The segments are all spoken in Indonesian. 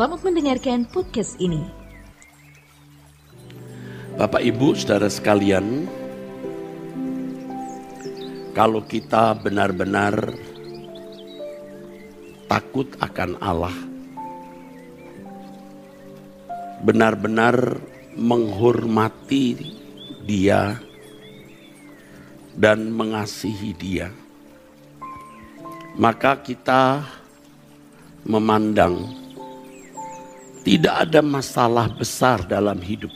Selamat mendengarkan podcast ini. Bapak Ibu, saudara sekalian, kalau kita benar-benar takut akan Allah, benar-benar menghormati Dia dan mengasihi Dia, maka kita memandang tidak ada masalah besar dalam hidup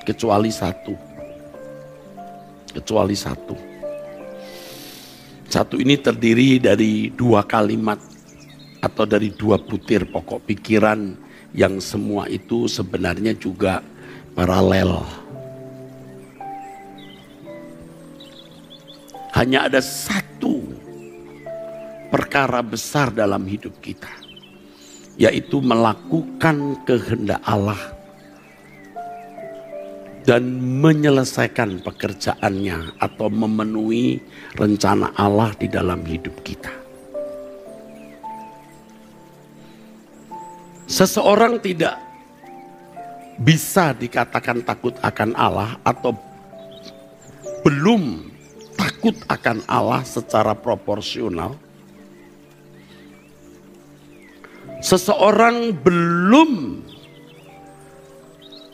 kecuali satu. Satu ini terdiri dari dua kalimat atau dari dua butir pokok pikiran yang semua itu sebenarnya juga paralel. Hanya ada satu perkara besar dalam hidup kita, yaitu melakukan kehendak Allah dan menyelesaikan pekerjaannya atau memenuhi rencana Allah di dalam hidup kita. Seseorang tidak bisa dikatakan takut akan Allah atau belum takut akan Allah secara proporsional. Seseorang belum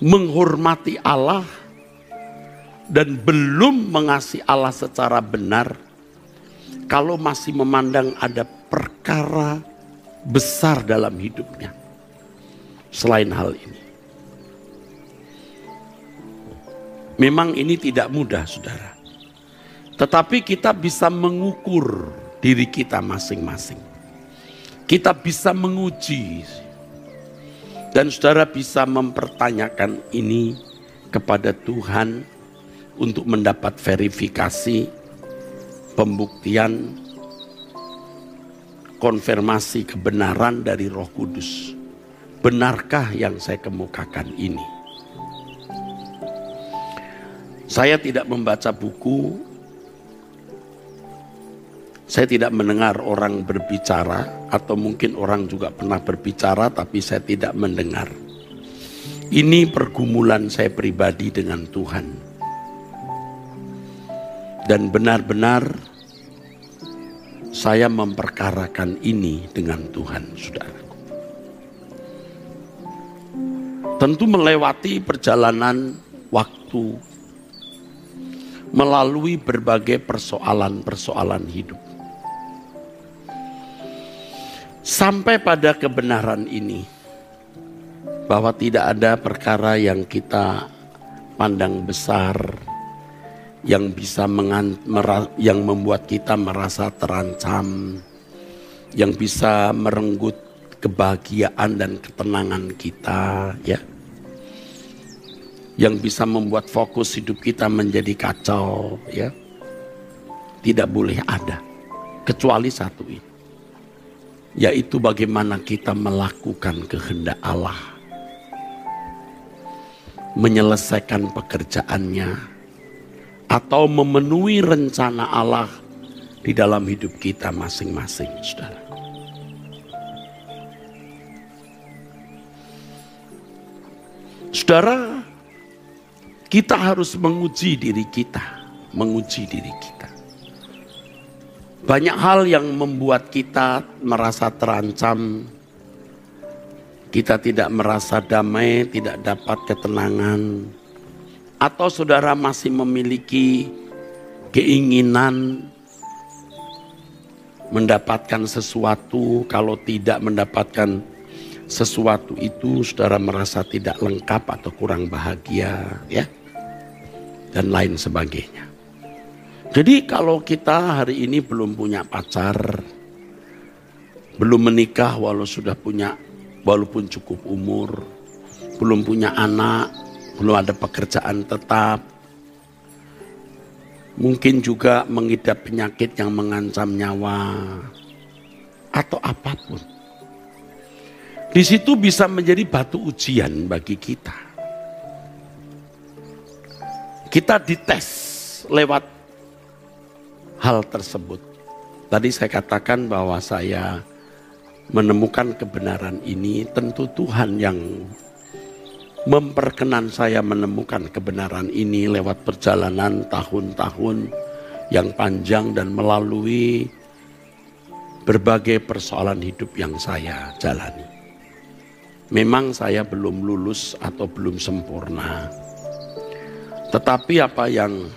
menghormati Allah dan belum mengasihi Allah secara benar kalau masih memandang ada perkara besar dalam hidupnya selain hal ini. Memang ini tidak mudah, saudara. Tetapi kita bisa mengukur diri kita masing-masing. Kita bisa menguji. Dan saudara bisa mempertanyakan ini kepada Tuhan untuk mendapat verifikasi, pembuktian, konfirmasi kebenaran dari Roh Kudus. Benarkah yang saya kemukakan ini? Saya tidak membaca buku, saya tidak mendengar orang berbicara, atau mungkin orang juga pernah berbicara tapi saya tidak mendengar. Ini pergumulan saya pribadi dengan Tuhan. Dan benar-benar saya memperkarakan ini dengan Tuhan, saudara. Tentu melewati perjalanan waktu, melalui berbagai persoalan-persoalan hidup. Sampai pada kebenaran ini, bahwa tidak ada perkara yang kita pandang besar, yang bisa yang membuat kita merasa terancam, yang bisa merenggut kebahagiaan dan ketenangan kita, ya, yang bisa membuat fokus hidup kita menjadi kacau, ya, tidak boleh ada kecuali satu ini. Yaitu bagaimana kita melakukan kehendak Allah, menyelesaikan pekerjaannya, atau memenuhi rencana Allah di dalam hidup kita masing-masing, saudara. Saudara, kita harus menguji diri kita, Banyak hal yang membuat kita merasa terancam, kita tidak merasa damai, tidak dapat ketenangan. Atau saudara masih memiliki keinginan mendapatkan sesuatu, kalau tidak mendapatkan sesuatu itu saudara merasa tidak lengkap atau kurang bahagia, ya, dan lain sebagainya. Jadi kalau kita hari ini belum punya pacar, belum menikah walaupun cukup umur, belum punya anak, belum ada pekerjaan tetap, mungkin juga mengidap penyakit yang mengancam nyawa, atau apapun. Di situ bisa menjadi batu ujian bagi kita. Kita dites lewat hal tersebut. Tadi saya katakan bahwa saya menemukan kebenaran ini, tentu Tuhan yang memperkenan saya menemukan kebenaran ini lewat perjalanan tahun-tahun yang panjang dan melalui berbagai persoalan hidup yang saya jalani. Memang saya belum lulus atau belum sempurna, tetapi apa yang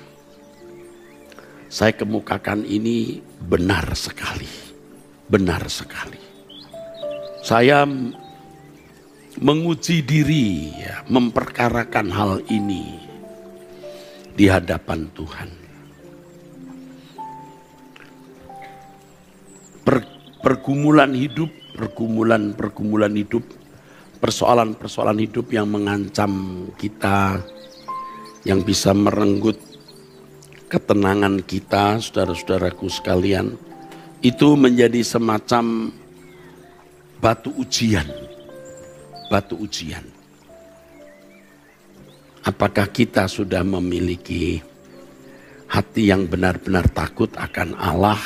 saya kemukakan ini benar sekali, benar sekali. Saya menguji diri, ya, memperkarakan hal ini di hadapan Tuhan. Pergumulan hidup, pergumulan hidup, persoalan-persoalan hidup yang mengancam kita, yang bisa merenggut ketenangan kita, saudara-saudaraku sekalian, itu menjadi semacam batu ujian. Batu ujian. Apakah kita sudah memiliki hati yang benar-benar takut akan Allah?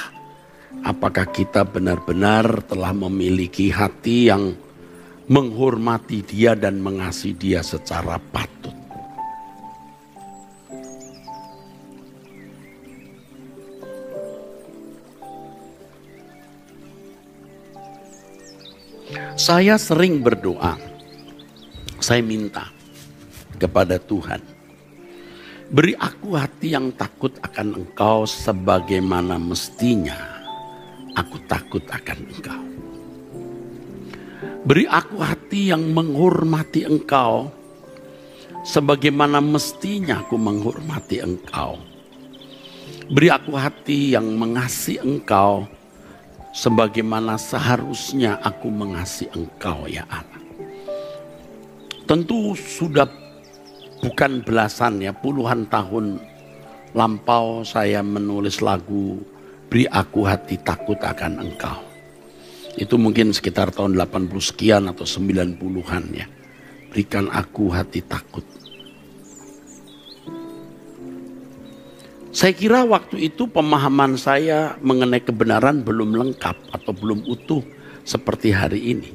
Apakah kita benar-benar telah memiliki hati yang menghormati Dia dan mengasihi Dia secara patut? Saya sering berdoa, saya minta kepada Tuhan, beri aku hati yang takut akan Engkau sebagaimana mestinya aku takut akan Engkau. Beri aku hati yang menghormati Engkau sebagaimana mestinya aku menghormati Engkau. Beri aku hati yang mengasihi Engkau sebagaimana seharusnya aku mengasihi Engkau, ya Allah. Tentu sudah bukan belasan, ya, puluhan tahun lampau saya menulis lagu Beri Aku Hati Takut Akan Engkau. Itu mungkin sekitar tahun 80 sekian atau 90-an, ya. Berikan aku hati takut. Saya kira waktu itu pemahaman saya mengenai kebenaran belum lengkap atau belum utuh seperti hari ini.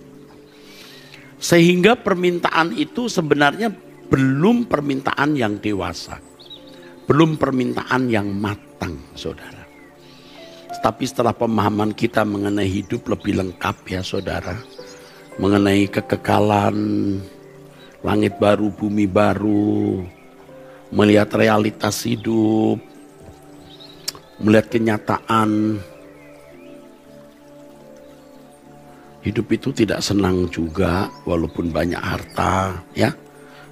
Sehingga permintaan itu sebenarnya belum permintaan yang dewasa. Belum permintaan yang matang, saudara. Tapi setelah pemahaman kita mengenai hidup lebih lengkap, ya saudara. Mengenai kekekalan, langit baru, bumi baru. Melihat realitas hidup. Melihat kenyataan hidup itu tidak senang juga walaupun banyak harta, ya.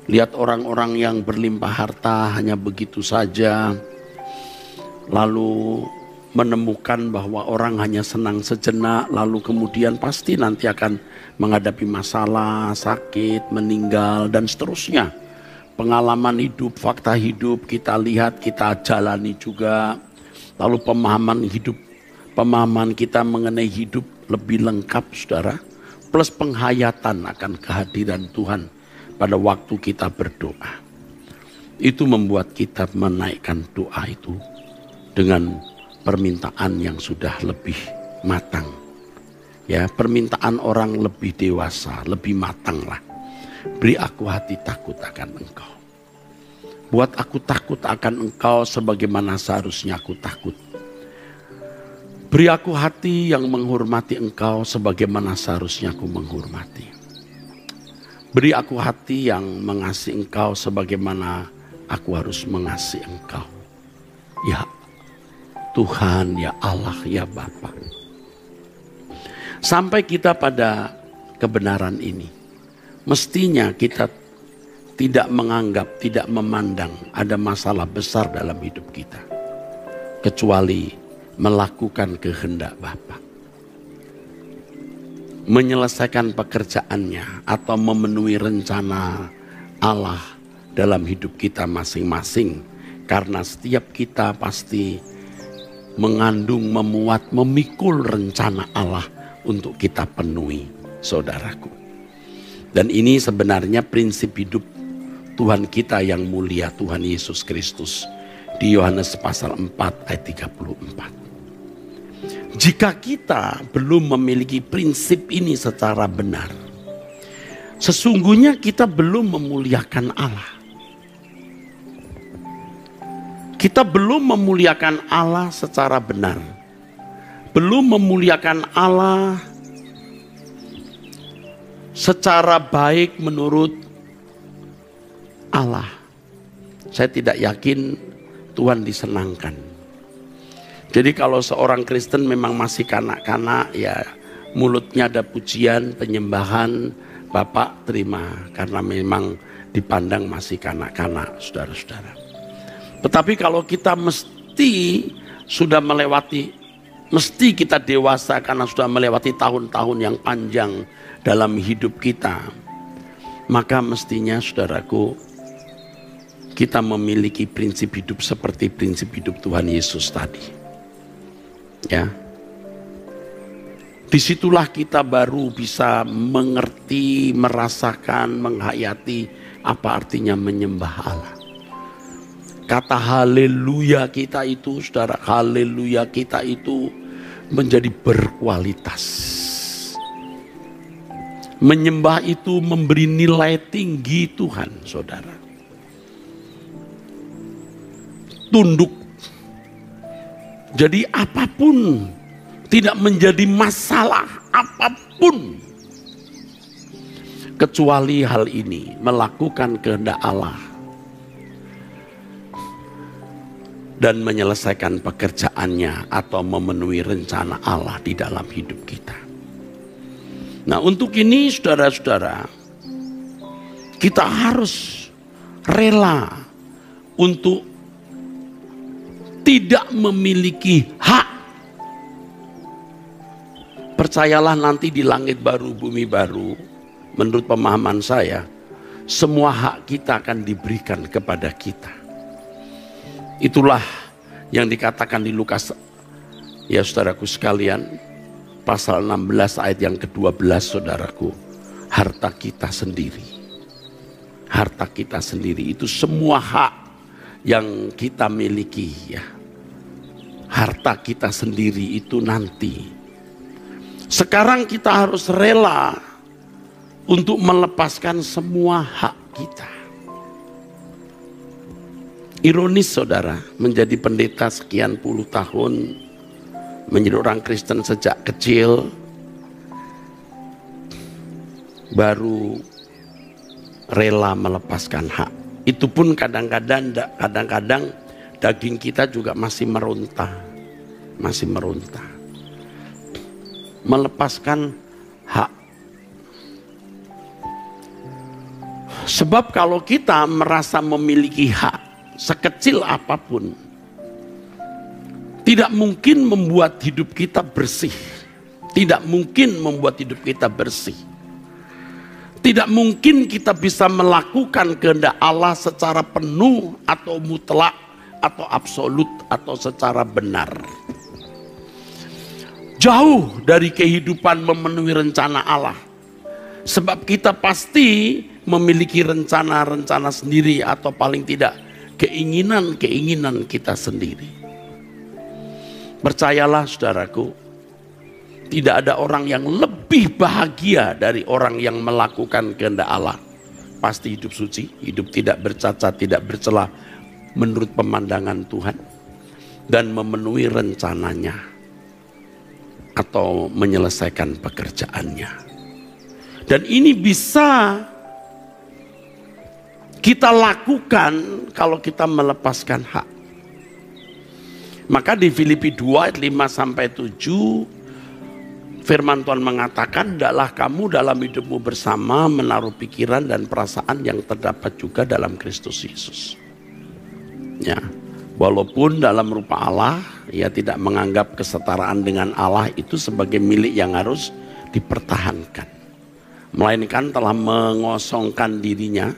Lihat orang-orang yang berlimpah harta hanya begitu saja, lalu menemukan bahwa orang hanya senang sejenak, lalu kemudian pasti nanti akan menghadapi masalah, sakit, meninggal, dan seterusnya. Pengalaman hidup, fakta hidup kita lihat, kita jalani juga. Lalu pemahaman kita mengenai hidup lebih lengkap, saudara. Plus penghayatan akan kehadiran Tuhan pada waktu kita berdoa. Itu membuat kita menaikkan doa itu dengan permintaan yang sudah lebih matang. Ya, permintaan orang lebih dewasa, lebih matang lah. Beri aku hati takut akan Engkau. Buat aku takut akan Engkau sebagaimana seharusnya aku takut. Beri aku hati yang menghormati Engkau sebagaimana seharusnya aku menghormati. Beri aku hati yang mengasihi Engkau sebagaimana aku harus mengasihi Engkau. Ya Tuhan, ya Allah, ya Bapa. Sampai kita pada kebenaran ini, mestinya kita tidak menganggap, tidak memandang ada masalah besar dalam hidup kita. Kecuali melakukan kehendak Bapa. Menyelesaikan pekerjaannya atau memenuhi rencana Allah dalam hidup kita masing-masing. Karena setiap kita pasti mengandung, memuat, memikul rencana Allah untuk kita penuhi, saudaraku. Dan ini sebenarnya prinsip hidup Tuhan kita yang mulia, Tuhan Yesus Kristus. Di Yohanes pasal 4 ayat 34. Jika kita belum memiliki prinsip ini secara benar, sesungguhnya kita belum memuliakan Allah. Kita belum memuliakan Allah secara benar. Belum memuliakan Allah secara baik menurut Allah. Saya tidak yakin Tuhan disenangkan. Jadi kalau seorang Kristen memang masih kanak-kanak, ya mulutnya ada pujian, penyembahan, Bapak terima, karena memang dipandang masih kanak-kanak, saudara-saudara. Tetapi kalau kita mesti kita dewasa karena sudah melewati tahun-tahun yang panjang dalam hidup kita, maka mestinya, saudaraku, kita memiliki prinsip hidup seperti prinsip hidup Tuhan Yesus tadi. Ya, disitulah kita baru bisa mengerti, merasakan, menghayati apa artinya menyembah Allah. Kata haleluya kita itu, saudara, haleluya kita itu menjadi berkualitas. Menyembah itu memberi nilai tinggi Tuhan, saudara. Tunduk. Jadi apapun tidak menjadi masalah, apapun, kecuali hal ini, melakukan kehendak Allah dan menyelesaikan pekerjaannya atau memenuhi rencana Allah di dalam hidup kita. Nah, untuk ini saudara-saudara, kita harus rela untuk tidak memiliki hak. Percayalah, nanti di langit baru, bumi baru, menurut pemahaman saya, semua hak kita akan diberikan kepada kita. Itulah yang dikatakan di Lukas, ya saudaraku sekalian, pasal 16 ayat yang ke-12, saudaraku. Harta kita sendiri. Harta kita sendiri itu semua hak yang kita miliki, ya. Harta kita sendiri itu nanti. Sekarang kita harus rela untuk melepaskan semua hak kita. Ironis, saudara, menjadi pendeta sekian puluh tahun, menjadi orang Kristen sejak kecil, baru rela melepaskan hak. Itu pun kadang-kadang daging kita juga masih meronta. Melepaskan hak. Sebab kalau kita merasa memiliki hak sekecil apapun, tidak mungkin membuat hidup kita bersih. Tidak mungkin membuat hidup kita bersih. Tidak mungkin kita bisa melakukan kehendak Allah secara penuh atau mutlak atau absolut atau secara benar. Jauh dari kehidupan memenuhi rencana Allah. Sebab kita pasti memiliki rencana-rencana sendiri atau paling tidak keinginan-keinginan kita sendiri. Percayalah, saudaraku, tidak ada orang yang lebih bahagia dari orang yang melakukan kehendak Allah. Pasti hidup suci, hidup tidak bercacat, tidak bercela menurut pemandangan Tuhan, dan memenuhi rencananya atau menyelesaikan pekerjaannya. Dan ini bisa kita lakukan kalau kita melepaskan hak. Maka di Filipi 2 ayat 5-7 firman Tuhan mengatakan, hendaklah kamu dalam hidupmu bersama menaruh pikiran dan perasaan yang terdapat juga dalam Kristus Yesus. Ya, walaupun dalam rupa Allah, ia tidak menganggap kesetaraan dengan Allah itu sebagai milik yang harus dipertahankan, melainkan telah mengosongkan dirinya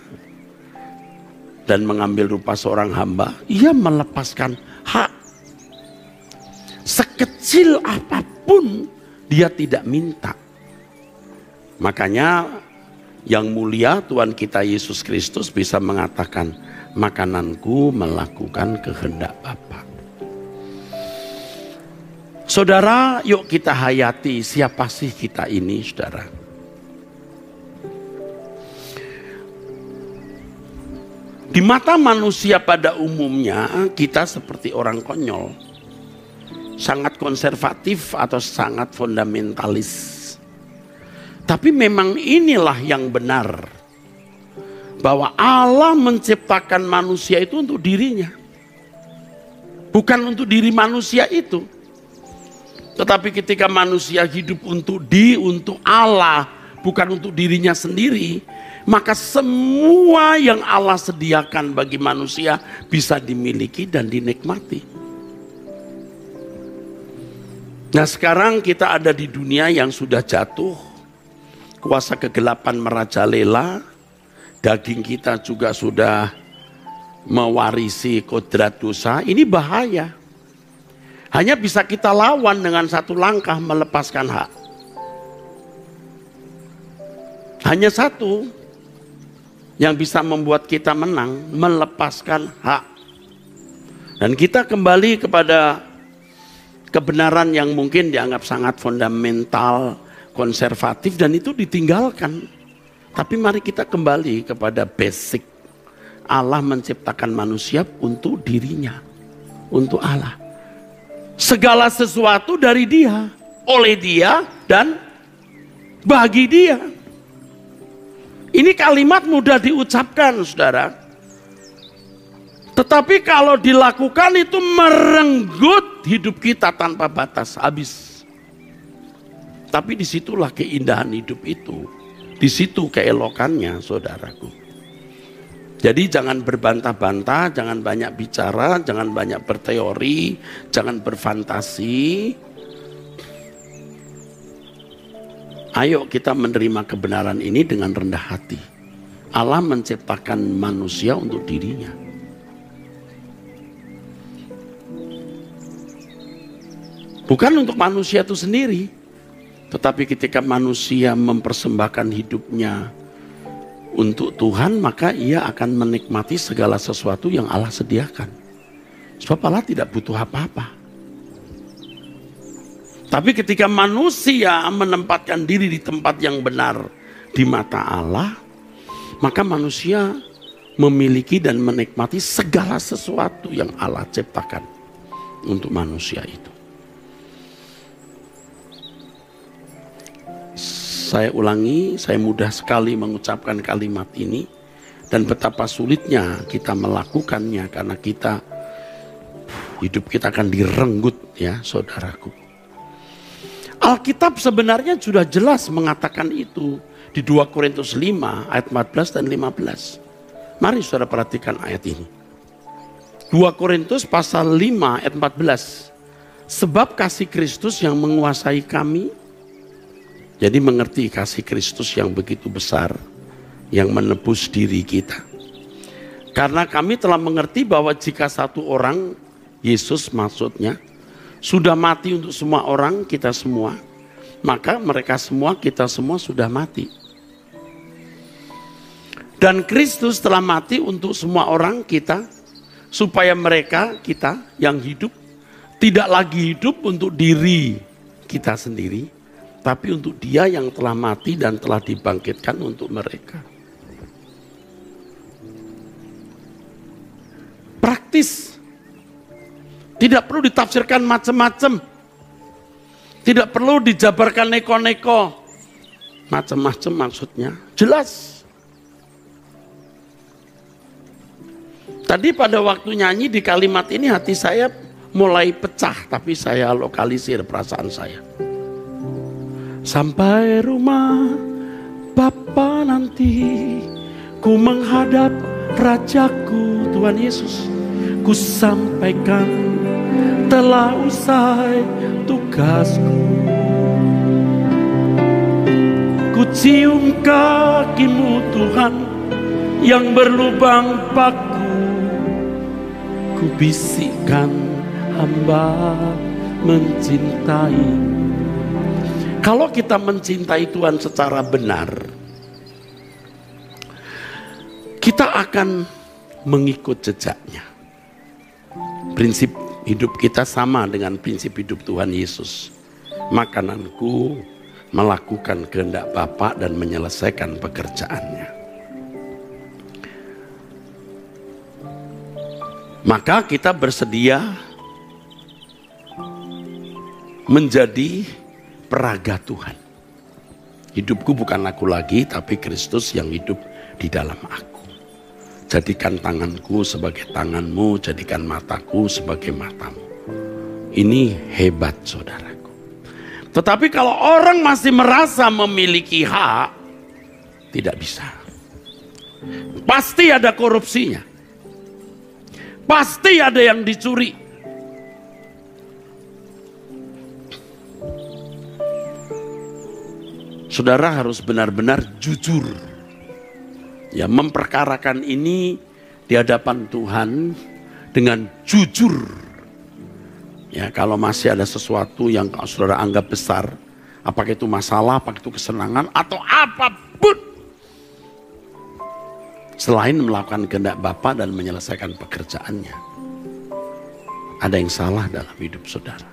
dan mengambil rupa seorang hamba. Ia melepaskan hak sekecil apapun. Dia tidak minta. Makanya yang mulia Tuhan kita Yesus Kristus bisa mengatakan, makananku melakukan kehendak Bapa. Saudara, yuk kita hayati siapa sih kita ini, saudara. Di mata manusia pada umumnya, kita seperti orang konyol. Sangat konservatif atau sangat fundamentalis. Tapi memang inilah yang benar. Bahwa Allah menciptakan manusia itu untuk dirinya. Bukan untuk diri manusia itu. Tetapi ketika manusia hidup untuk Allah, bukan untuk dirinya sendiri, maka semua yang Allah sediakan bagi manusia bisa dimiliki dan dinikmati. Nah, sekarang kita ada di dunia yang sudah jatuh. Kuasa kegelapan merajalela, daging kita juga sudah mewarisi kodrat dosa. Ini bahaya. Hanya bisa kita lawan dengan satu langkah, melepaskan hak. Hanya satu yang bisa membuat kita menang, melepaskan hak. Dan kita kembali kepada kebenaran yang mungkin dianggap sangat fundamental, konservatif, dan itu ditinggalkan. Tapi mari kita kembali kepada basic. Allah menciptakan manusia untuk dirinya, untuk Allah. Segala sesuatu dari Dia, oleh Dia, dan bagi Dia. Ini kalimat mudah diucapkan, saudara. Tetapi kalau dilakukan itu merenggut hidup kita tanpa batas, habis. Tapi disitulah keindahan hidup itu. Di situ keelokannya, saudaraku. Jadi jangan berbantah-bantah, jangan banyak bicara, jangan banyak berteori, jangan berfantasi. Ayo kita menerima kebenaran ini dengan rendah hati. Allah menciptakan manusia untuk dirinya. Bukan untuk manusia itu sendiri. Tetapi ketika manusia mempersembahkan hidupnya untuk Tuhan, maka ia akan menikmati segala sesuatu yang Allah sediakan. Sebab Allah tidak butuh apa-apa. Tapi ketika manusia menempatkan diri di tempat yang benar di mata Allah, maka manusia memiliki dan menikmati segala sesuatu yang Allah ciptakan untuk manusia itu. Saya ulangi, saya mudah sekali mengucapkan kalimat ini. Dan betapa sulitnya kita melakukannya karena hidup kita akan direnggut, ya saudaraku. Alkitab sebenarnya sudah jelas mengatakan itu. Di 2 Korintus 5 ayat 14 dan 15. Mari saudara perhatikan ayat ini. 2 Korintus pasal 5 ayat 14. Sebab kasih Kristus yang menguasai kami. Jadi mengerti kasih Kristus yang begitu besar, yang menebus diri kita. Karena kami telah mengerti bahwa jika satu orang, Yesus maksudnya, sudah mati untuk semua orang, kita semua, maka mereka semua, kita semua sudah mati. Dan Kristus telah mati untuk semua orang kita, supaya mereka, kita yang hidup, tidak lagi hidup untuk diri kita sendiri, tapi untuk Dia yang telah mati dan telah dibangkitkan untuk mereka. Praktis. Tidak perlu ditafsirkan macam-macam. Tidak perlu dijabarkan neko-neko. Macam-macam maksudnya. Jelas. Tadi pada waktu nyanyi di kalimat ini hati saya mulai pecah. Tapi saya lokalisir perasaan saya. Sampai rumah Bapa nanti, ku menghadap Rajaku Tuhan Yesus. Ku sampaikan telah usai tugasku. Ku cium kakimu Tuhan yang berlubang paku. Ku bisikkan hamba mencintai. Kalau kita mencintai Tuhan secara benar, kita akan mengikut jejaknya. Prinsip Hidup kita sama dengan prinsip hidup Tuhan Yesus. Makananku melakukan kehendak Bapa dan menyelesaikan pekerjaannya. Maka kita bersedia menjadi peraga Tuhan. Hidupku bukan aku lagi, tapi Kristus yang hidup di dalam aku. Jadikan tanganku sebagai tanganmu, jadikan mataku sebagai matamu. Ini hebat, saudaraku. Tetapi kalau orang masih merasa memiliki hak, tidak bisa. Pasti ada korupsinya. Pasti ada yang dicuri. Saudara harus benar-benar jujur. Ya, memperkarakan ini di hadapan Tuhan dengan jujur. Ya, kalau masih ada sesuatu yang saudara anggap besar, apakah itu masalah, apakah itu kesenangan, atau apapun, selain melakukan kehendak Bapa dan menyelesaikan pekerjaannya, ada yang salah dalam hidup saudara.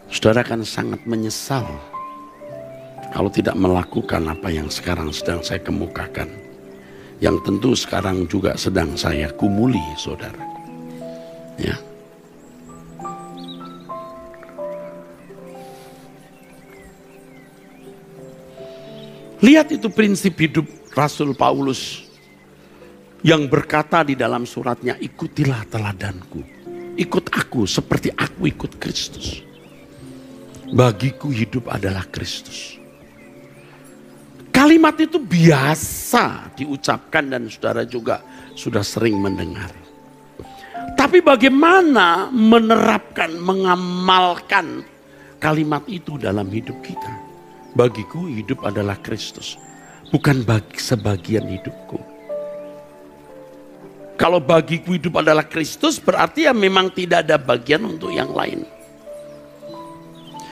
Saudara akan sangat menyesal kalau tidak melakukan apa yang sekarang sedang saya kemukakan. Yang tentu sekarang juga sedang saya kumuli, saudara. Ya. Lihat itu prinsip hidup Rasul Paulus yang berkata di dalam suratnya, ikutilah teladanku. Ikut aku seperti aku ikut Kristus. Bagiku hidup adalah Kristus. Kalimat itu biasa diucapkan dan saudara juga sudah sering mendengar. Tapi bagaimana menerapkan, mengamalkan kalimat itu dalam hidup kita? Bagiku hidup adalah Kristus, bukan bagi sebagian hidupku. Kalau bagiku hidup adalah Kristus, berarti ya memang tidak ada bagian untuk yang lain.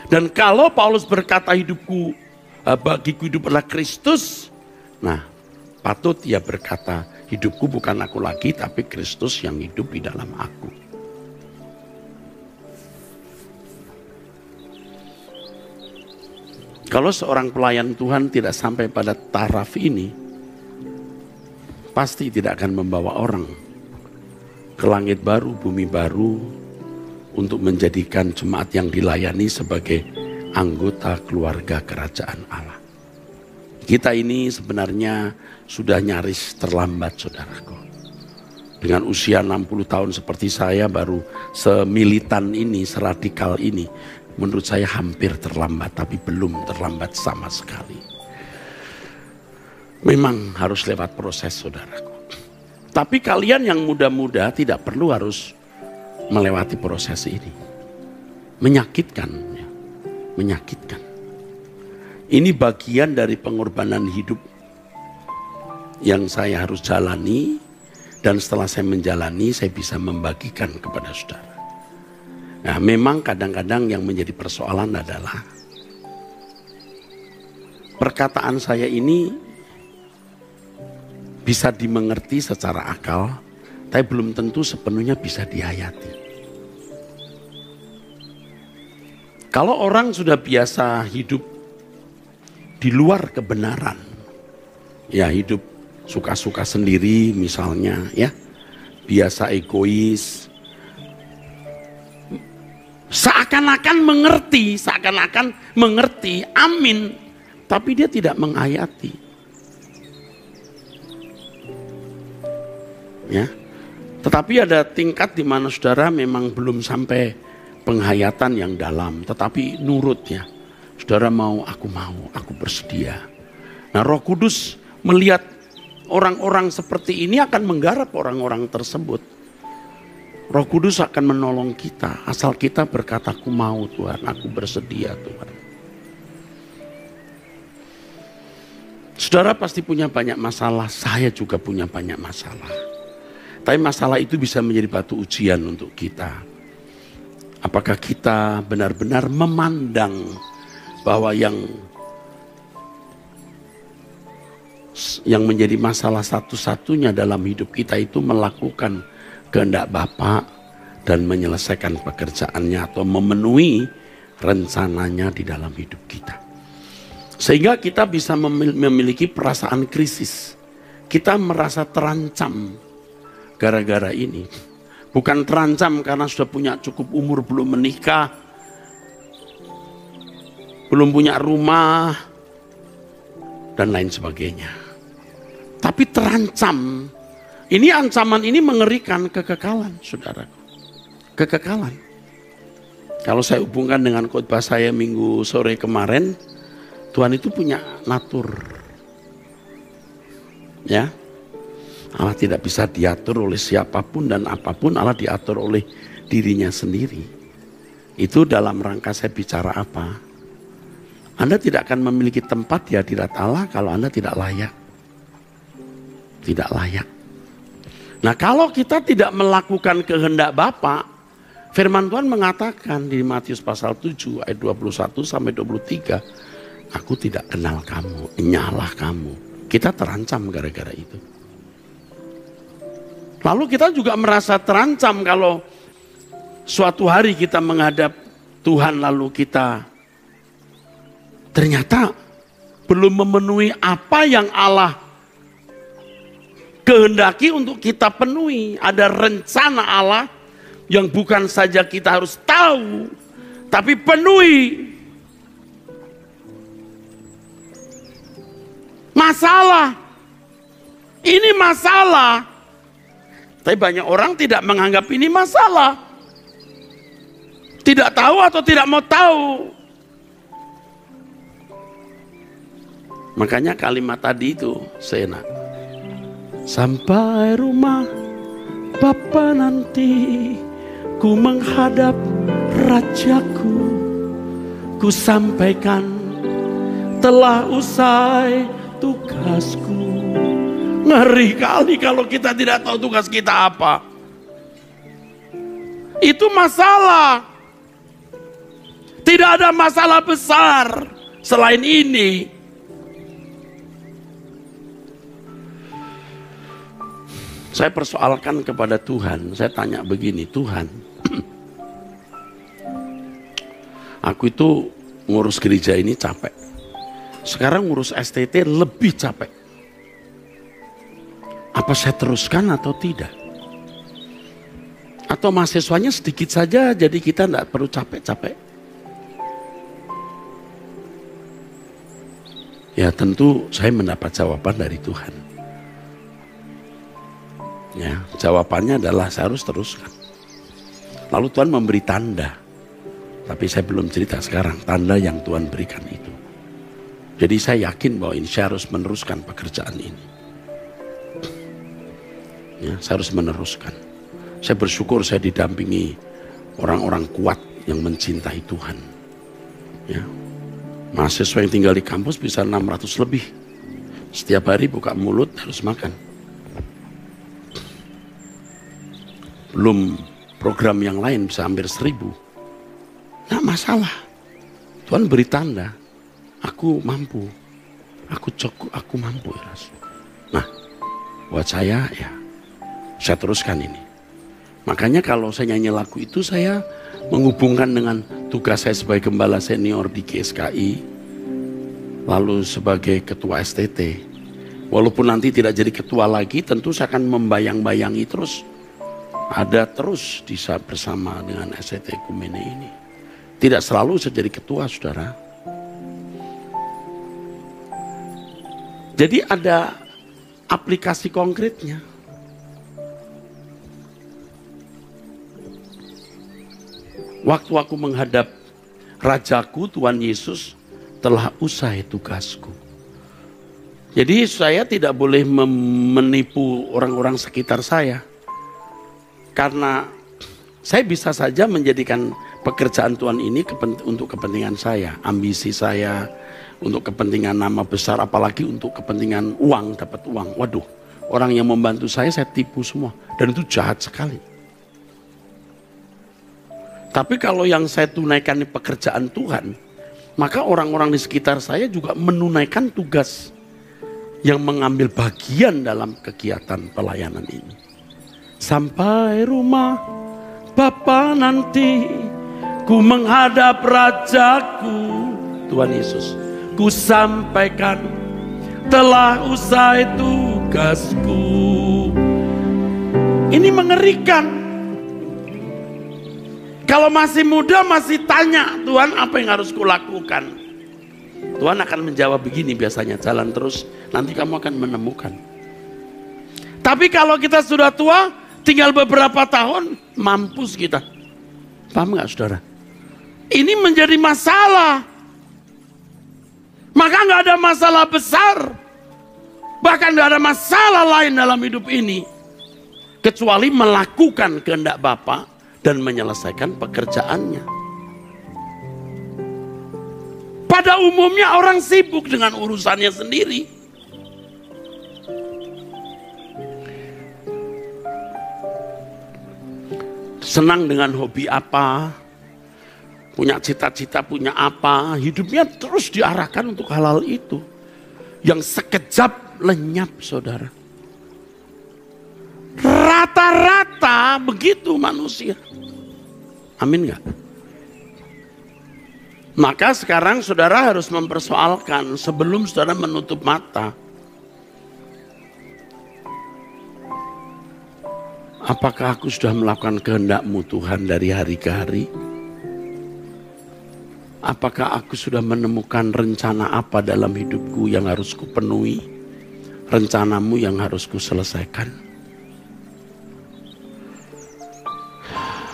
Dan kalau Paulus berkata bagiku hidup adalah Kristus, nah patut ia berkata, hidupku bukan aku lagi, tapi Kristus yang hidup di dalam aku. Kalau seorang pelayan Tuhan tidak sampai pada taraf ini, pasti tidak akan membawa orang ke langit baru, bumi baru, untuk menjadikan jemaat yang dilayani sebagai anggota keluarga kerajaan Allah. Kita ini sebenarnya sudah nyaris terlambat, saudaraku. Dengan usia 60 tahun seperti saya, baru semilitan ini, seradikal ini, menurut saya hampir terlambat, tapi belum terlambat sama sekali. Memang harus lewat proses, saudaraku. Tapi kalian yang muda-muda tidak perlu harus melewati proses ini. Menyakitkan. Menyakitkan. Ini bagian dari pengorbanan hidup yang saya harus jalani, dan setelah saya menjalani, saya bisa membagikan kepada saudara. Nah, memang kadang-kadang yang menjadi persoalan adalah perkataan saya ini bisa dimengerti secara akal, tapi belum tentu sepenuhnya bisa dihayati. Kalau orang sudah biasa hidup di luar kebenaran, ya hidup suka-suka sendiri misalnya, ya biasa egois, seakan-akan mengerti, amin, tapi dia tidak menghayati. Ya, tetapi ada tingkat di mana saudara memang belum sampai penghayatan yang dalam, tetapi nurut ya. Saudara mau, aku bersedia. Nah, Roh Kudus melihat orang-orang seperti ini akan menggarap orang-orang tersebut. Roh Kudus akan menolong kita, asal kita berkata, aku mau Tuhan, aku bersedia Tuhan. Saudara pasti punya banyak masalah, saya juga punya banyak masalah. Tapi masalah itu bisa menjadi batu ujian untuk kita. Apakah kita benar-benar memandang bahwa yang yang menjadi masalah satu-satunya dalam hidup kita itu melakukan kehendak Bapa dan menyelesaikan pekerjaannya atau memenuhi rencananya di dalam hidup kita. Sehingga kita bisa memiliki perasaan krisis. Kita merasa terancam gara-gara ini. Bukan terancam karena sudah punya cukup umur, belum menikah, belum punya rumah, dan lain sebagainya. Tapi terancam. Ini ancaman ini mengerikan, kekekalan, saudaraku. Kekekalan. Kalau saya hubungkan dengan khotbah saya minggu sore kemarin, Tuhan itu punya natur. Ya. Allah tidak bisa diatur oleh siapapun dan apapun, Allah diatur oleh dirinya sendiri. Itu dalam rangka saya bicara apa? Anda tidak akan memiliki tempat di hadirat Allah kalau Anda tidak layak. Tidak layak. Nah, kalau kita tidak melakukan kehendak Bapa, firman Tuhan mengatakan di Matius pasal 7 ayat 21 sampai 23, aku tidak kenal kamu, nyalah kamu. Kita terancam gara-gara itu. Lalu kita juga merasa terancam kalau suatu hari kita menghadap Tuhan lalu kita ternyata belum memenuhi apa yang Allah kehendaki untuk kita penuhi. Ada rencana Allah yang bukan saja kita harus tahu, tapi penuhi. Masalah. Ini masalah. Tapi banyak orang tidak menganggap ini masalah. Tidak tahu atau tidak mau tahu. Makanya kalimat tadi itu Sena. Sampai rumah Bapa nanti ku menghadap Rajaku. Ku sampaikan telah usai tugasku. Ngeri kali kalau kita tidak tahu tugas kita apa. Itu masalah. Tidak ada masalah besar selain ini. Saya persoalkan kepada Tuhan, saya tanya begini, Tuhan, aku itu ngurus gereja ini capek. Sekarang ngurus STT lebih capek. Apa saya teruskan atau tidak? Atau mahasiswanya sedikit saja jadi kita tidak perlu capek-capek? Ya tentu saya mendapat jawaban dari Tuhan. Ya, jawabannya adalah saya harus teruskan. Lalu Tuhan memberi tanda. Tapi saya belum cerita sekarang tanda yang Tuhan berikan itu. Jadi saya yakin bahwa ini saya harus meneruskan pekerjaan ini. Ya, saya harus meneruskan. Saya bersyukur saya didampingi orang-orang kuat yang mencintai Tuhan. Ya. Mahasiswa yang tinggal di kampus bisa 600 lebih. Setiap hari buka mulut harus makan. Belum program yang lain bisa hampir 1000. Nggak masalah. Tuhan beri tanda. Aku mampu. Aku cukup, aku mampu. Nah, buat saya ya, saya teruskan ini. Makanya kalau saya nyanyi lagu itu saya menghubungkan dengan tugas saya sebagai gembala senior di GSKI. Lalu sebagai ketua STT. Walaupun nanti tidak jadi ketua lagi, tentu saya akan membayang-bayangi terus. Ada terus di saat bersama dengan STT Ekumene ini. Tidak selalu saya jadi ketua, saudara. Jadi ada aplikasi konkretnya. Waktu aku menghadap Rajaku, Tuhan Yesus, telah usai tugasku. Jadi saya tidak boleh menipu orang-orang sekitar saya. Karena saya bisa saja menjadikan pekerjaan Tuhan ini untuk kepentingan saya, ambisi saya, untuk kepentingan nama besar, apalagi untuk kepentingan uang, dapat uang. Waduh, orang yang membantu saya tipu semua. Dan itu jahat sekali. Tapi kalau yang saya tunaikan di pekerjaan Tuhan, maka orang-orang di sekitar saya juga menunaikan tugas yang mengambil bagian dalam kegiatan pelayanan ini. Sampai rumah Bapa nanti ku menghadap Rajaku, Tuhan Yesus, ku sampaikan telah usai tugasku. Ini mengerikan. Kalau masih muda masih tanya, Tuhan apa yang harus kulakukan? Tuhan akan menjawab begini biasanya, jalan terus, nanti kamu akan menemukan. Tapi kalau kita sudah tua, tinggal beberapa tahun, mampus kita. Paham gak saudara? Ini menjadi masalah. Maka gak ada masalah besar. Bahkan gak ada masalah lain dalam hidup ini. Kecuali melakukan kehendak Bapa dan menyelesaikan pekerjaannya. Pada umumnya orang sibuk dengan urusannya sendiri. Senang dengan hobi apa, punya cita-cita, punya apa, hidupnya terus diarahkan untuk hal-hal itu. Yang sekejap lenyap, saudara. Rata-rata begitu manusia. Amin gak? Maka sekarang saudara harus mempersoalkan sebelum saudara menutup mata. Apakah aku sudah melakukan kehendak-Mu Tuhan dari hari ke hari? Apakah aku sudah menemukan rencana apa dalam hidupku yang harus kupenuhi? Rencana-Mu yang harus kuselesaikan?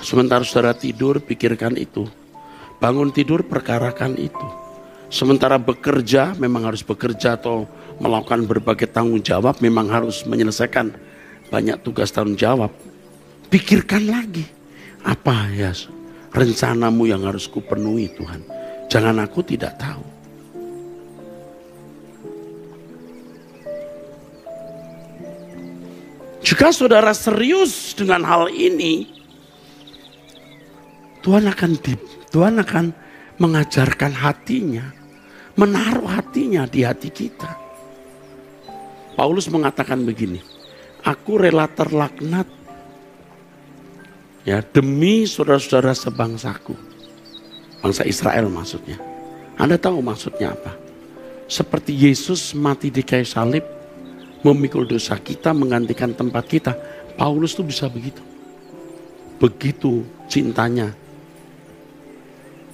Sementara saudara tidur, pikirkan itu. Bangun tidur, perkarakan itu. Sementara bekerja, memang harus bekerja atau melakukan berbagai tanggung jawab, memang harus menyelesaikan banyak tugas tanggung jawab. Pikirkan lagi, apa ya rencana-Mu yang harus kupenuhi Tuhan. Jangan aku tidak tahu. Jika saudara serius dengan hal ini, Tuhan akan mengajarkan hatinya, menaruh hatinya di hati kita. Paulus mengatakan begini, aku rela terlaknat ya demi saudara-saudara sebangsaku. Bangsa Israel maksudnya. Anda tahu maksudnya apa? Seperti Yesus mati di kayu salib, memikul dosa kita, menggantikan tempat kita. Paulus tuh bisa begitu. Begitu cintanya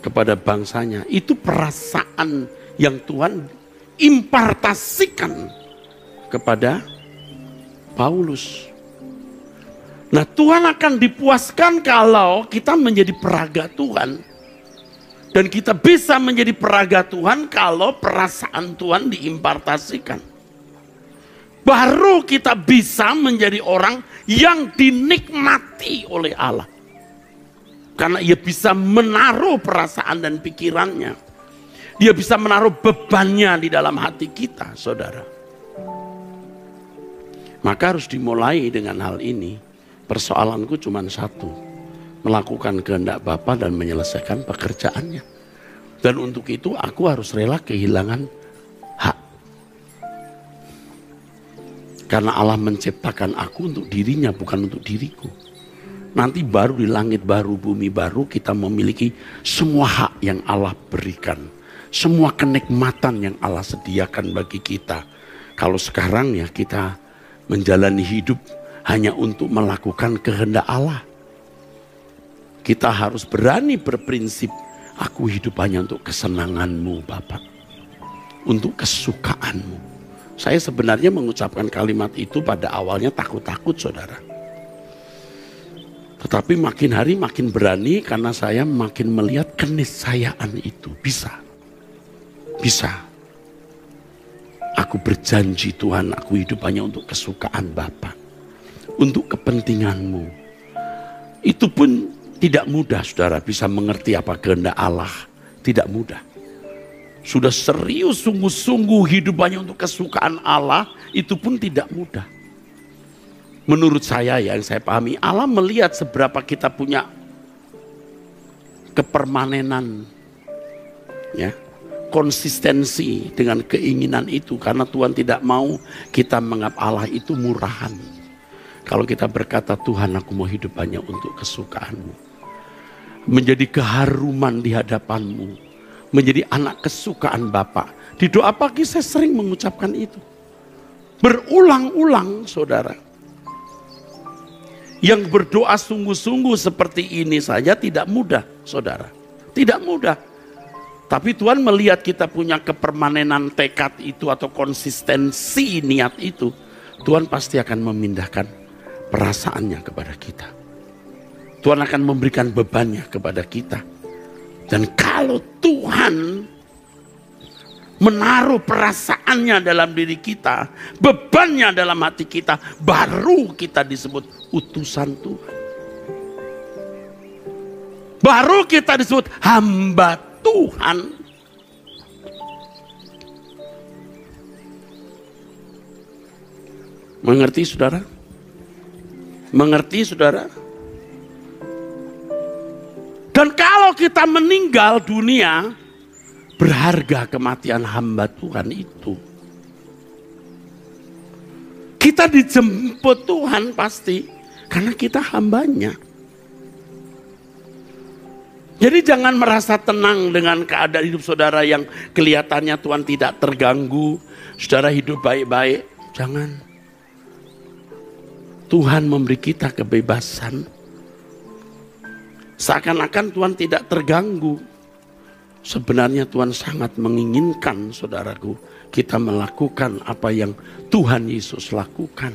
kepada bangsanya. Itu perasaan yang Tuhan impartasikan kepada Paulus. Nah, Tuhan akan dipuaskan kalau kita menjadi peraga Tuhan. Dan kita bisa menjadi peraga Tuhan kalau perasaan Tuhan diimpartasikan. Baru kita bisa menjadi orang yang dinikmati oleh Allah. Karena ia bisa menaruh perasaan dan pikirannya. Dia bisa menaruh bebannya di dalam hati kita, saudara. Maka harus dimulai dengan hal ini. Persoalanku cuma satu. Melakukan kehendak Bapa dan menyelesaikan pekerjaannya. Dan untuk itu aku harus rela kehilangan hak. Karena Allah menciptakan aku untuk dirinya, bukan untuk diriku. Nanti baru di langit baru, bumi baru kita memiliki semua hak yang Allah berikan. Semua kenikmatan yang Allah sediakan bagi kita. Kalau sekarang ya kita menjalani hidup hanya untuk melakukan kehendak Allah. Kita harus berani berprinsip, aku hidup hanya untuk kesenangan-Mu Bapa. Untuk kesukaan-Mu. Saya sebenarnya mengucapkan kalimat itu pada awalnya takut-takut, saudara. Tetapi makin hari makin berani karena saya makin melihat keniscayaan itu. Bisa. Aku berjanji Tuhan, aku hidup hanya untuk kesukaan Bapa. Untuk kepentingan-Mu. Itu pun tidak mudah, saudara, bisa mengerti apa kehendak Allah. Tidak mudah. Sudah serius sungguh-sungguh hidup hanya untuk kesukaan Allah, itu pun tidak mudah. Menurut saya yang saya pahami, Allah melihat seberapa kita punya kepermanenan, ya, konsistensi dengan keinginan itu, karena Tuhan tidak mau kita menganggap Allah itu murahan. Kalau kita berkata, Tuhan aku mau hidup hanya untuk kesukaan-Mu, menjadi keharuman di hadapan-Mu, menjadi anak kesukaan Bapa. Di doa pagi saya sering mengucapkan itu, berulang-ulang saudara. Yang berdoa sungguh-sungguh seperti ini saja tidak mudah saudara, tidak mudah. Tapi Tuhan melihat kita punya kepermanenan tekad itu atau konsistensi niat itu, Tuhan pasti akan memindahkan perasaannya kepada kita. Tuhan akan memberikan bebannya kepada kita. Dan kalau Tuhan menaruh perasaannya dalam diri kita, bebannya dalam hati kita, baru kita disebut utusan Tuhan. Baru kita disebut hamba Tuhan. Mengerti saudara? Mengerti saudara? Dan kalau kita meninggal dunia, berharga kematian hamba Tuhan itu. Kita dijemput Tuhan pasti, karena kita hambanya. Jadi jangan merasa tenang dengan keadaan hidup saudara yang kelihatannya Tuhan tidak terganggu. Saudara hidup baik-baik, jangan. Tuhan memberi kita kebebasan. Seakan-akan Tuhan tidak terganggu. Sebenarnya Tuhan sangat menginginkan saudaraku, kita melakukan apa yang Tuhan Yesus lakukan.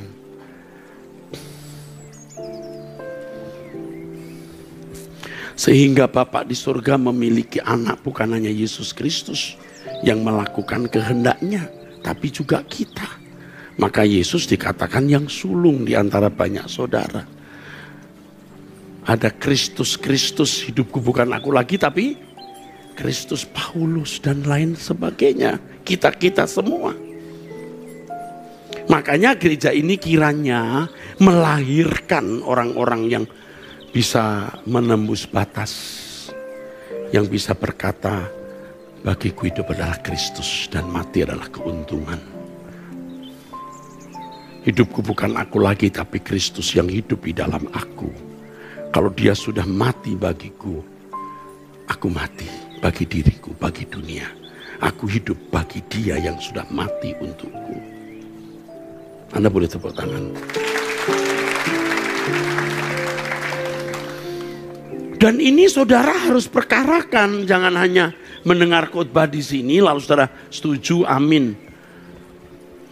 Sehingga Bapa di surga memiliki anak, bukan hanya Yesus Kristus yang melakukan kehendaknya, tapi juga kita. Maka Yesus dikatakan yang sulung di antara banyak saudara. Ada Kristus, hidupku bukan aku lagi tapi Kristus, Paulus dan lain sebagainya. Kita semua. Makanya gereja ini kiranya melahirkan orang-orang yang bisa menembus batas, yang bisa berkata, bagiku hidup adalah Kristus dan mati adalah keuntungan. Hidupku bukan aku lagi tapi Kristus yang hidup di dalam aku. Kalau dia sudah mati bagiku, aku mati bagi diriku, bagi dunia. Aku hidup bagi dia yang sudah mati untukku. Anda boleh tepuk tangan. Dan ini saudara harus perkarakan, jangan hanya mendengar khotbah di sini lalu saudara setuju, amin.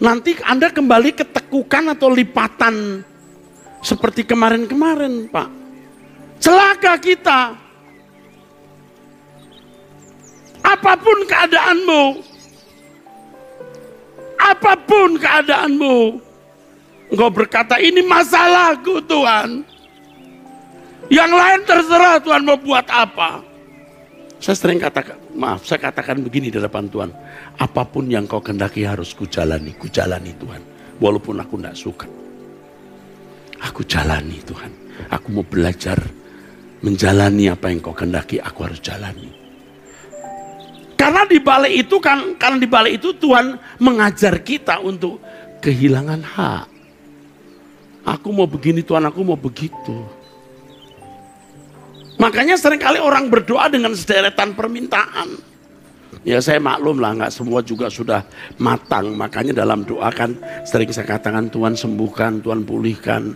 Nanti Anda kembali ketekukan atau lipatan seperti kemarin-kemarin, Pak. Celaka kita. Apapun keadaanmu, engkau berkata ini masalahku Tuhan. Yang lain terserah Tuhan mau buat apa. Saya sering katakan begini di depan Tuhan. Apapun yang kau kehendaki harus kujalani Tuhan. Walaupun aku tidak suka. Aku jalani Tuhan. Aku mau belajar menjalani apa yang kau kehendaki, aku harus jalani. Karena di balik itu Tuhan mengajar kita untuk kehilangan hak. Aku mau begini Tuhan, aku mau begitu. Makanya seringkali orang berdoa dengan sederetan permintaan. Ya saya maklum lah, nggak semua juga sudah matang. Makanya dalam doa kan sering saya katakan Tuhan sembuhkan, Tuhan pulihkan.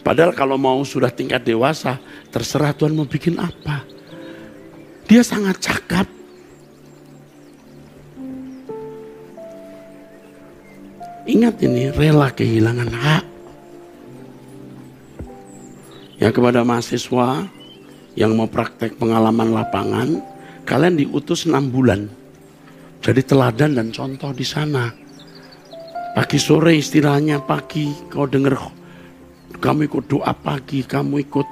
Padahal kalau mau sudah tingkat dewasa, terserah Tuhan mau bikin apa. Dia sangat cakap. Ingat ini, rela kehilangan hak. Ya kepada mahasiswa yang mau praktek pengalaman lapangan, kalian diutus 6 bulan. Jadi teladan dan contoh di sana. Pagi sore istilahnya pagi, kau dengar, kamu ikut doa pagi, kamu ikut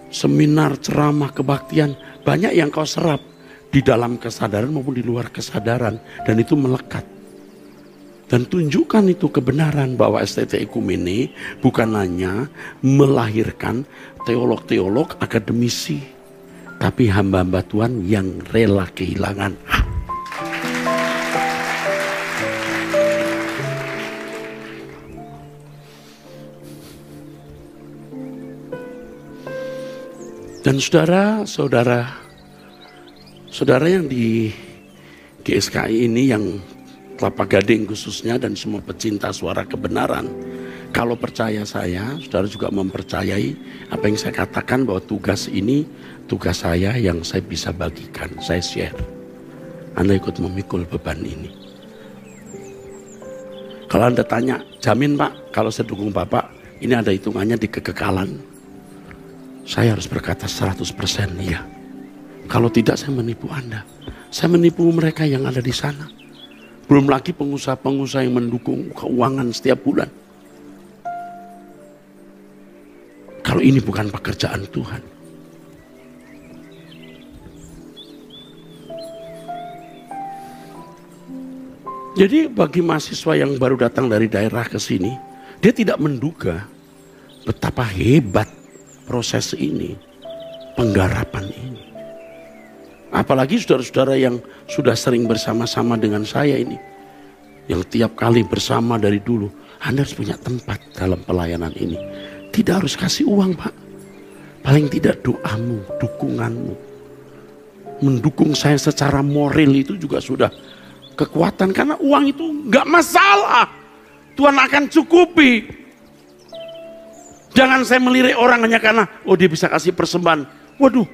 seminar, ceramah, kebaktian. Banyak yang kau serap di dalam kesadaran maupun di luar kesadaran. Dan itu melekat. Dan tunjukkan itu kebenaran bahwa STT Ekumene bukan hanya melahirkan teolog-teolog akademisi, tapi hamba-hamba Tuhan yang rela kehilangan hak. Dan saudara yang di GSKI ini, yang Kelapa Gading khususnya, dan semua pecinta suara kebenaran, kalau percaya saya, saudara juga mempercayai apa yang saya katakan, bahwa tugas ini tugas saya yang saya bisa bagikan, saya share. Anda ikut memikul beban ini. Kalau Anda tanya, jamin Pak, kalau saya dukung Bapak, ini ada hitungannya di kekekalan. Saya harus berkata 100% iya. Kalau tidak, saya menipu Anda. Saya menipu mereka yang ada di sana. Belum lagi pengusaha-pengusaha yang mendukung keuangan setiap bulan. Kalau ini bukan pekerjaan Tuhan. Jadi bagi mahasiswa yang baru datang dari daerah ke sini, dia tidak menduga betapa hebat proses ini, penggarapan ini. Apalagi saudara-saudara yang sudah sering bersama-sama dengan saya ini, yang tiap kali bersama dari dulu. Anda harus punya tempat dalam pelayanan ini. Tidak harus kasih uang Pak. Paling tidak doamu, dukunganmu. Mendukung saya secara moral itu juga sudah kekuatan. Karena uang itu gak masalah. Tuhan akan cukupi. Jangan saya melirik orang hanya karena dia bisa kasih persembahan. Waduh,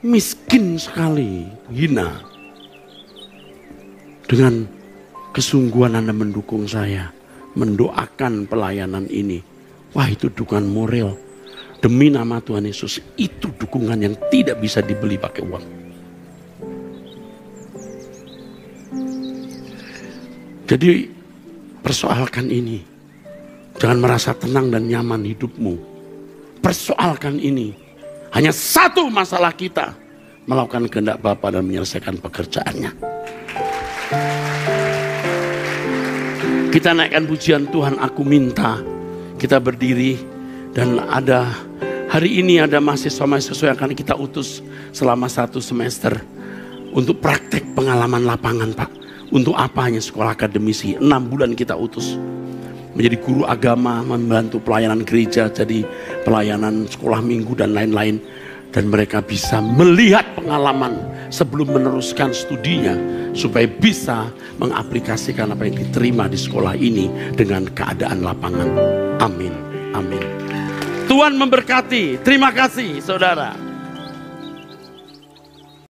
miskin sekali, hina. Dengan kesungguhan Anda mendukung saya, mendoakan pelayanan ini, wah itu dukungan moral. Demi nama Tuhan Yesus, itu dukungan yang tidak bisa dibeli pakai uang. Jadi persoalkan ini. Jangan merasa tenang dan nyaman hidupmu. Persoalkan ini. Hanya satu masalah kita, melakukan kehendak Bapa dan menyelesaikan pekerjaannya. Kita naikkan pujian Tuhan, aku minta. Kita berdiri dan hari ini ada mahasiswa-mahasiswa yang akan kita utus selama 1 semester untuk praktek pengalaman lapangan Pak. Untuk apa? Hanya sekolah akademisi. 6 bulan kita utus. Menjadi guru agama, membantu pelayanan gereja, jadi pelayanan sekolah minggu dan lain-lain. Dan mereka bisa melihat pengalaman sebelum meneruskan studinya, supaya bisa mengaplikasikan apa yang diterima di sekolah ini dengan keadaan lapangan. Amin, amin. Tuhan memberkati. Terima kasih saudara.